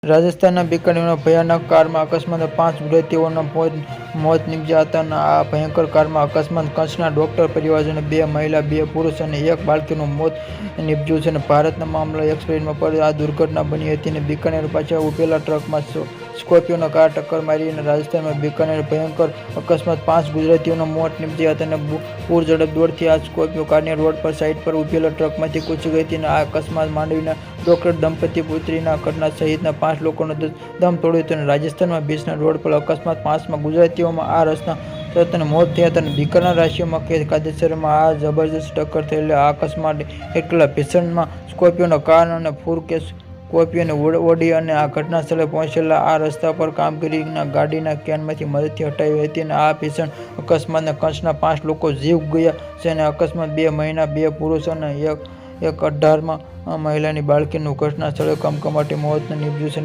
રાજસ્થાનના બીકાનેરમાં ભયાનક કારમાં અકસ્માતે 5 ગુજરાતીઓના મોત નીપજ્યા હતા. આ ભયંકર કારમાં અકસ્માત કચ્છના ડોક્ટર પરિવારજનો 2 મહિલા, 2 પુરુષ અને 1 બાળકીનું મોત નીપજ્યું છે. ભારતના મામલા એક્સપ્રેસમાં પર આ દુર્ઘટના બની હતી. બીકાનેર પાછળ ઉભેલા ટ્રકમાં સ્કોર્પિયોનો કાર ટક્કર મારી અને રાજસ્થાનમાં બીકાનેર ભયંકર અકસ્માત 5 ગુજરાતીઓના મોત નીપજ્યા હતા. પૂર ઝડપ દોડતી આ સ્કોર્પિયો કારની રોડ પર સાઈડ પર ઉભેલા ટ્રકમાંથી કૂચી ગઈ હતી. આ અકસ્માત માંડવીના ડોક્ટર દંપતી પુત્રીના ઘટના સહિતના 5 લોકોનો દમ તોડ્યો હતો. રાજસ્થાનમાં બીચના રોડ પર અકસ્માત 5 ગુજરાતીઓમાં આ રસ્તા તરત મોત થયા હતા. બીકાનેર રાજ્યમાં કાયદેસરમાં આ જબરજસ્ત ટક્કર થયેલી આ અકસ્માત એટલા ભીષણમાં સ્કોર્પિયોનો કાર અને ફૂર સ્કોર્પિયોને ઓડી અને આ ઘટના સ્થળે પહોંચેલા આ રસ્તા પર કામગીરીના ગાડીના કેનમાંથી મદદથી હટાવી હતી. આ ભીષણ અકસ્માતમાં કચ્છના 5 લોકો જીવ ગયા છે. અકસ્માત 2 મહિલા, 2 પુરુષ અને એક 18 મહિલાની બાળકીનું ઘટના સ્થળે કમકમાટી મોત નીપજ્યું છે.